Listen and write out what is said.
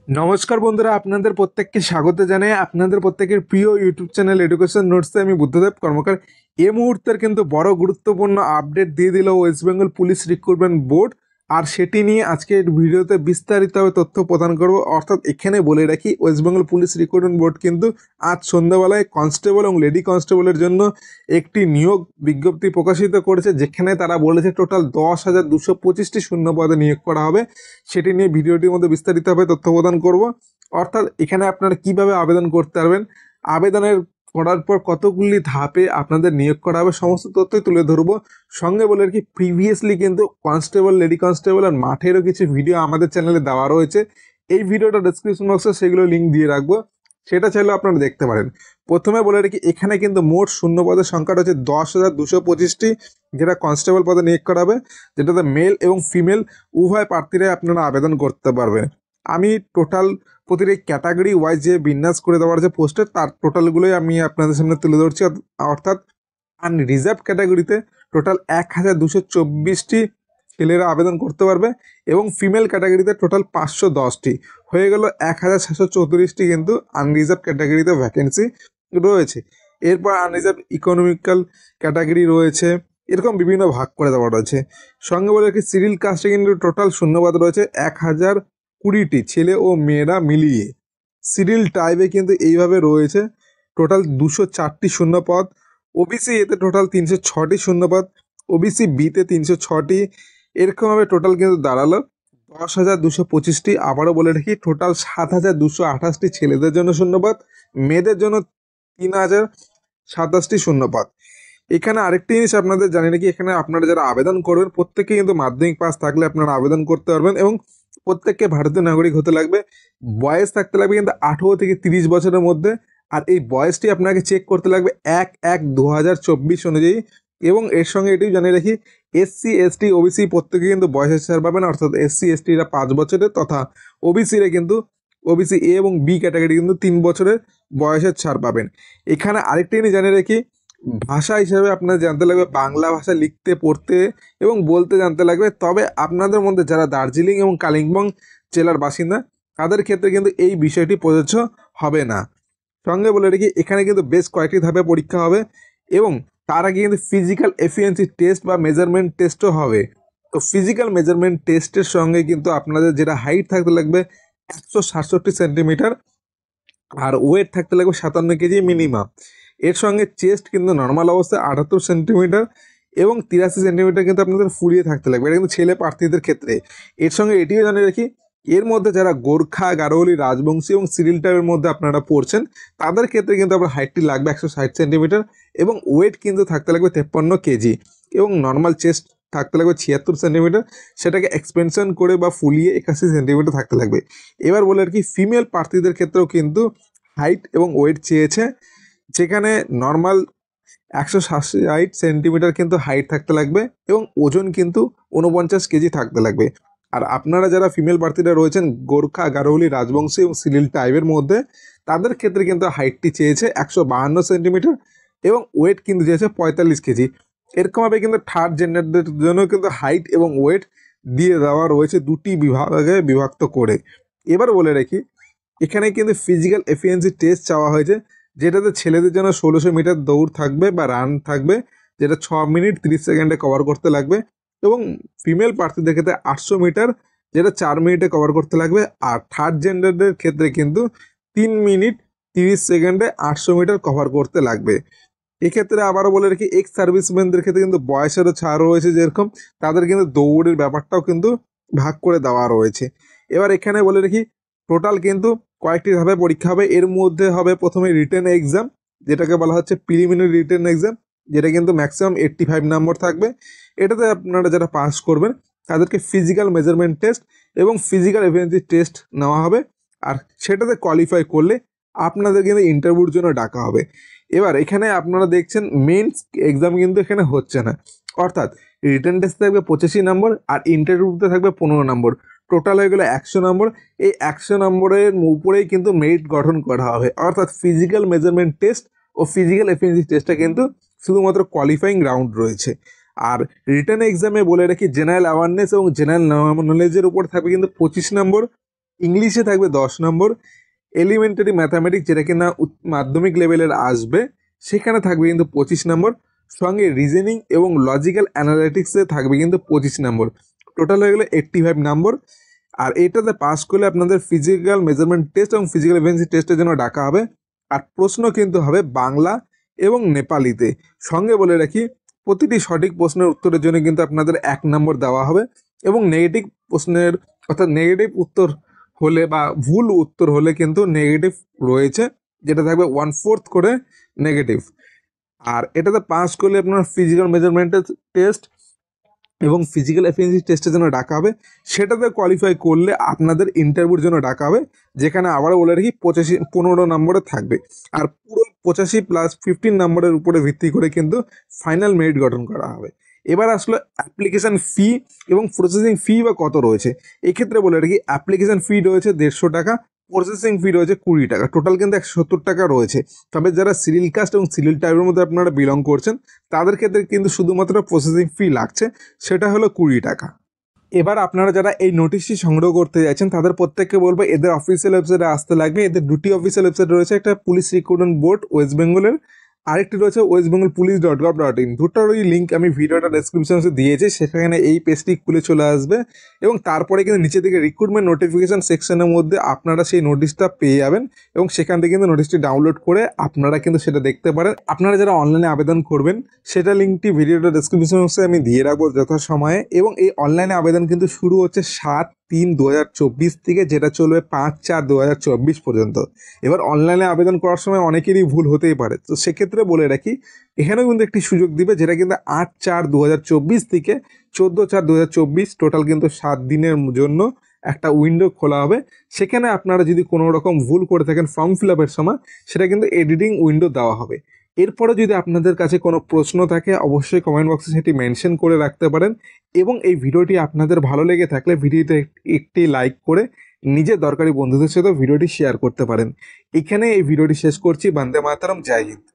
নমস্কার বন্ধুরা, আপনাদের প্রত্যেককে স্বাগত জানাই আপনাদের প্রত্যেকের প্রিয় ইউটিউব চ্যানেল এডুকেশন নোটসে। আমি বুদ্ধদেব কর্মকার। এই মুহূর্তের কিন্তু বড় গুরুত্বপূর্ণ আপডেট দিয়ে দিল West Bengal police recruitment board, আর সেটি নিয়ে আজকের ভিডিওতে বিস্তারিতভাবে তথ্য প্রদান করব। অর্থাৎ এখানে বলে রাখি, West Bengal police recruitment board কিন্তু আজ সন্ধ্যাবেলায় কনস্টেবল এবং লেডি কনস্টেবলের জন্য একটি নিয়োগ বিজ্ঞপ্তি প্রকাশিত করেছে, যেখানে তারা বলেছে টোটাল 10,225টি শূন্য পদে নিয়োগ করা হবে। সেটি নিয়ে ভিডিওটির মধ্যে বিস্তারিতভাবে তথ্য প্রদান করব। অর্থাৎ এখানে আপনারা কিভাবে আবেদন করতে পারবেন, আবেদনের করার পর কতগুলি ধাপে আপনাদের নিয়োগ করা হবে, সমস্ত তথ্যই তুলে ধরবো। সঙ্গে বলে আর কি, প্রিভিয়াসলি কিন্তু কনস্টেবল, লেডি কনস্টেবল আর মাঠেরও কিছু ভিডিও আমাদের চ্যানেলে দেওয়া রয়েছে। এই ভিডিওটা ডেসক্রিপশন বক্সে সেগুলো লিঙ্ক দিয়ে রাখবো, সেটা চাইলেও আপনারা দেখতে পারেন। প্রথমে বলে রাখি, এখানে কিন্তু মোট শূন্য পদের সংখ্যা রয়েছে 10,225টি, যেটা কনস্টেবল পদে নিয়োগ করা হবে, যেটাতে মেল এবং ফিমেল উভয় প্রার্থীরাই আপনারা আবেদন করতে পারবেন। আমি টোটাল প্রতিটি ক্যাটাগরি ওয়াইজ যে বিন্যাস করে দেওয়ার যে পোস্টার, তার টোটালগুলোই আমি আপনাদের সামনে তুলে ধরছি। অর্থাৎ আনরিজার্ভ ক্যাটাগরিতে টোটাল 1,224টি ছেলেরা আবেদন করতে পারবে, এবং ফিমেল ক্যাটাগরিতে টোটাল 510টি। হয়ে গেল 1,734টি কিন্তু আনরিজার্ভ ক্যাটাগরিতে ভ্যাকেন্সি রয়েছে। এরপর আনরিজার্ভ ইকোনমিক্যাল ক্যাটাগরি রয়েছে, এরকম বিভিন্ন ভাগ করে দেওয়া রয়েছে। সঙ্গে বলে রাখি, সিরিল কাস্টে কিন্তু টোটাল শূন্যপদ রয়েছে 1,020টি, ছেলে ও মেয়েরা মিলিয়ে। সিরিল টাইপে কিন্তু এইভাবে রয়েছে টোটাল 204টি শূন্যপদ। ওবিসি এতে টোটাল 306টি শূন্যপদ, ওবিসি বিতে 306টি। এরকমভাবে টোটাল কিন্তু দাঁড়ালো 10,225টি। আবারও বলে রাখি, টোটাল 7,228টি ছেলেদের জন্য শূন্যপদ, মেয়েদের জন্য 3,027টি শূন্যপদ। এখানে আরেকটি জিনিস আপনাদের জানি নাকি, এখানে আপনারা যারা আবেদন করবেন প্রত্যেকে কিন্তু মাধ্যমিক পাস থাকলে আপনারা আবেদন করতে পারবেন, এবং প্রত্যেককে ভারতীয় নাগরিক হতে লাগবে। বয়স থাকতে লাগবে কিন্তু 18 থেকে 30 বছরের মধ্যে। আর এই বয়সটি আপনাকে চেক করতে লাগবে 1/1/2024 অনুযায়ী। এবং এর সঙ্গে এটিও জানিয়ে রাখি, এসসি এসটি ওবিসি প্রত্যেকে কিন্তু বয়সের ছাড় পাবেন। অর্থাৎ এসসি এসটিরা 5 বছরের, তথা ওবিসিরা কিন্তু ওবিসি এ এবং বি ক্যাটাগরি কিন্তু 3 বছরের বয়সের ছাড় পাবেন। এখানে আরেকটি জিনিস জানিয়ে রাখি, ভাষা হিসেবে আপনার জানতে লাগবে বাংলা ভাষা লিখতে, পড়তে এবং বলতে জানতে লাগবে। তবে আপনাদের মধ্যে যারা দার্জিলিং এবং কালিম্পং জেলার বাসিন্দা, তাদের ক্ষেত্রে কিন্তু এই বিষয়টি প্রযোজ্য হবে না। সঙ্গে বলে রেখে, এখানে কিন্তু বেশ কয়েকটি ধাপে পরীক্ষা হবে, এবং তার আগে কিন্তু ফিজিক্যাল এফিসিয়েন্সি টেস্ট বা মেজারমেন্ট টেস্টও হবে। তো ফিজিক্যাল মেজারমেন্ট টেস্টের সঙ্গে কিন্তু আপনাদের যেটা হাইট থাকতে লাগবে 167 সেন্টিমিটার, আর ওয়েট থাকতে লাগবে 57 কেজি মিনিমাম। এর সঙ্গে চেস্ট কিন্তু নর্মাল অবস্থায় 78 সেন্টিমিটার, এবং 83 সেন্টিমিটার কিন্তু আপনাদের ফুলিয়ে থাকতে লাগবে। এটা কিন্তু ছেলে প্রার্থীদের ক্ষেত্রে। এর সঙ্গে এটিও জানিয়ে রাখি, এর মধ্যে যারা গোর্খা, গারোলি, রাজবংশী এবং সিরিল টাইপের মধ্যে আপনারা পড়ছেন, তাদের ক্ষেত্রে কিন্তু আপনার হাইটটি লাগবে 160 সেন্টিমিটার, এবং ওয়েট কিন্তু থাকতে লাগবে 53 কেজি, এবং নর্মাল চেস্ট থাকতে লাগবে 76 সেন্টিমিটার, সেটাকে এক্সপেনশন করে বা ফুলিয়ে 81 সেন্টিমিটার থাকতে লাগবে। এবার বলে আর কি, ফিমেল প্রার্থীদের ক্ষেত্রেও কিন্তু হাইট এবং ওয়েট চেয়েছে, যেখানে নর্মাল 160 সেন্টিমিটার কিন্তু হাইট থাকতে লাগবে, এবং ওজন কিন্তু 49 কেজি থাকতে লাগবে। আর আপনারা যারা ফিমেল প্রার্থীরা রয়েছেন গোর্খা, গারোলি, রাজবংশী এবং সিরিল টাইপের মধ্যে, তাদের ক্ষেত্রে কিন্তু হাইটটি চেয়েছে 152 সেন্টিমিটার, এবং ওয়েট কিন্তু চেয়েছে 45 কেজি। এরকমভাবে কিন্তু থার্ড জেন্ডারদের জন্য কিন্তু হাইট এবং ওয়েট দিয়ে দেওয়া রয়েছে, দুটি বিভাগে বিভক্ত করে। এবার বলে রাখি, এখানে কিন্তু ফিজিক্যাল এফিসিয়েন্সি টেস্ট চাওয়া হয়েছে, যেটাতে ছেলেদের জন্য 1600 মিটার দৌড় থাকবে বা রান থাকবে, যেটা 6 মিনিট 30 সেকেন্ডে কভার করতে লাগবে, এবং ফিমেল প্রার্থীদের ক্ষেত্রে 800 মিটার, যেটা 4 মিনিটে কভার করতে লাগবে। আর থার্ড জেন্ডারদের ক্ষেত্রে কিন্তু 3 মিনিট 30 সেকেন্ডে 800 মিটার কভার করতে লাগবে। এক্ষেত্রে আবারও বলে রাখি, এক্স সার্ভিসম্যানদের ক্ষেত্রে কিন্তু বয়সেরও ছাড় রয়েছে, যেরকম তাদের কিন্তু দৌড়ের ব্যাপারটাও কিন্তু ভাগ করে দেওয়া রয়েছে। এবার এখানে বলে রাখি, টোটাল কিন্তু কয়েকটি ধাপে পরীক্ষা হবে। এর মধ্যে হবে প্রথমে রিটেন এক্সাম, যেটাকে বলা হচ্ছে প্রিলিমিনারি রিটেন এক্সাম, যেটা কিন্তু ম্যাক্সিমাম 85 নম্বর থাকবে। এটাতে আপনারা যারা পাস করবেন, তাদেরকে ফিজিক্যাল মেজারমেন্ট টেস্ট এবং ফিজিক্যাল এফিসিয়েন্সি টেস্ট নেওয়া হবে। আর সেটাতে কোয়ালিফাই করলে আপনাদের কিন্তু ইন্টারভিউর জন্য ডাকা হবে। এবার এখানে আপনারা দেখছেন মেন্স এক্সাম কিন্তু এখানে হচ্ছে না। অর্থাৎ রিটেন টেস্ট থাকবে 85 নম্বর, আর ইন্টারভিউতে থাকবে 15 নম্বর। টোটাল হয়ে গেলে 100 নম্বর। এই 100 নম্বরের উপরেই কিন্তু মেরিট গঠন করা হবে। অর্থাৎ ফিজিক্যাল মেজারমেন্ট টেস্ট ও ফিজিক্যাল এফিসিয়েন্সি টেস্টটা কিন্তু শুধুমাত্র কোয়ালিফাইং রাউন্ড রয়েছে। আর রিটেন এক্সামে বলে রাখি, জেনারেল অ্যাওয়ারনেস এবং জেনারেল নলেজের উপর থাকবে কিন্তু 25 নম্বর, ইংলিশে থাকবে 10 নম্বর, এলিমেন্টারি ম্যাথামেটিক্স যেটা কিনা মাধ্যমিক লেভেলের আসবে সেখানে থাকবে কিন্তু 25 নম্বর, সঙ্গে রিজনিং এবং লজিক্যাল অ্যানালিটিক্সে থাকবে কিন্তু 25 নম্বর, টোটাল হয়ে গেলে 85 নম্বর। আর এটাতে পাস করলে আপনাদের ফিজিক্যাল মেজারমেন্ট টেস্ট এবং ফিজিক্যাল এফিসিয়েন্সি টেস্টের জন্য ডাকা হবে। আর প্রশ্ন কিন্তু হবে বাংলা এবং নেপালিতে। সঙ্গে বলে রাখি প্রতিটি সঠিক প্রশ্নের উত্তরের জন্য কিন্তু আপনাদের 1 নম্বর দেওয়া হবে, এবং নেগেটিভ প্রশ্নের অর্থাৎ নেগেটিভ উত্তর হলে বা ভুল উত্তর হলে কিন্তু নেগেটিভ রয়েছে, যেটা থাকবে 1/4 করে নেগেটিভ। আর এটাতে পাস করলে আপনার ফিজিক্যাল মেজারমেন্টের টেস্ট এবং ফিজিক্যাল এফিসিয়েন্সি টেস্টের জন্য ডাকা হবে। সেটাতে কোয়ালিফাই করলে আপনাদের ইন্টারভিউর জন্য ডাকা হবে, যেখানে আবারও বলে রাখি 15 নম্বরে থাকবে। আর পুরো 85 প্লাস 15 নম্বরের উপরে ভিত্তি করে কিন্তু ফাইনাল মেরিট গঠন করা হবে। এবার আসলো অ্যাপ্লিকেশন ফি এবং প্রসেসিং ফি বা কত রয়েছে। এক্ষেত্রে বলে রাখি অ্যাপ্লিকেশন ফি রয়েছে 150 টাকা, প্রসেসিং ফি রয়েছে 20 টাকা, টোটাল কিন্তু 170 টাকা রয়েছে। তবে যারা সিরিয়াল কাস্ট এবং সিরিয়াল টাইপের মধ্যে আপনারা বিলং করছেন তাদের ক্ষেত্রে কিন্তু শুধুমাত্র প্রসেসিং ফি লাগছে, সেটা হলো 20 টাকা। এবার আপনারা যারা এই নোটিশটি সংগ্রহ করতে যাচ্ছেন তাদের প্রত্যেককে বলবো এদের অফিসিয়াল ওয়েবসাইটে আসতে লাগবে। এদের দুটি অফিসিয়াল ওয়েবসাইট রয়েছে, একটা পুলিশ রিক্রুটমেন্ট বোর্ড ওয়েস্ট বেঙ্গলের, আরেকটি রয়েছে westbengalpolice.gov.in। দুটোরই লিঙ্ক আমি ভিডিওটা ডেসক্রিপশনে দিয়েছি, সেখানে এই পেজটি খুলে চলে আসবে এবং তারপরে কিন্তু নিচে থেকে রিক্রুটমেন্ট নোটিফিকেশন সেকশনের মধ্যে আপনারা সেই নোটিশটা পেয়ে যাবেন এবং সেখান থেকে কিন্তু নোটিশটি ডাউনলোড করে আপনারা কিন্তু সেটা দেখতে পারেন। আপনারা যারা অনলাইনে আবেদন করবেন সেটা লিঙ্কটি ভিডিওটা ডেসক্রিপশন বক্সে আমি দিয়ে রাখবো যথাসময়ে। এবং এই অনলাইনে আবেদন কিন্তু শুরু হচ্ছে 7/3/2024 থেকে, যেটা চলবে 5/4/2024 পর্যন্ত। এবার অনলাইনে আবেদন করার সময় অনেকেরই ভুল হতেই পারে, তো সেক্ষেত্রে বলে রাখি এখানেও কিন্তু একটি সুযোগ দিবে, যেটা কিন্তু 8/4/2024 থেকে 14/4/2024, টোটাল কিন্তু 7 দিনের জন্য একটা উইন্ডো খোলা হবে। সেখানে আপনারা যদি কোনো রকম ভুল করে থাকেন ফর্ম ফিল আপের সময়, সেটা কিন্তু এডিটিং উইন্ডো দেওয়া হবে। এরপরে যদি আপনাদের কাছে কোনো প্রশ্ন থাকে অবশ্যই কমেন্ট বক্সে সেটি মেনশন করে রাখতে পারেন। এবং এই ভিডিওটি আপনাদের ভালো লেগে থাকলে ভিডিওতে একটি লাইক করে নিজের দরকারি বন্ধুদের সাথে ভিডিওটি শেয়ার করতে পারেন। এখানে এই ভিডিওটি শেষ করছি। বন্দে মাতরম, জয় হিন্দ।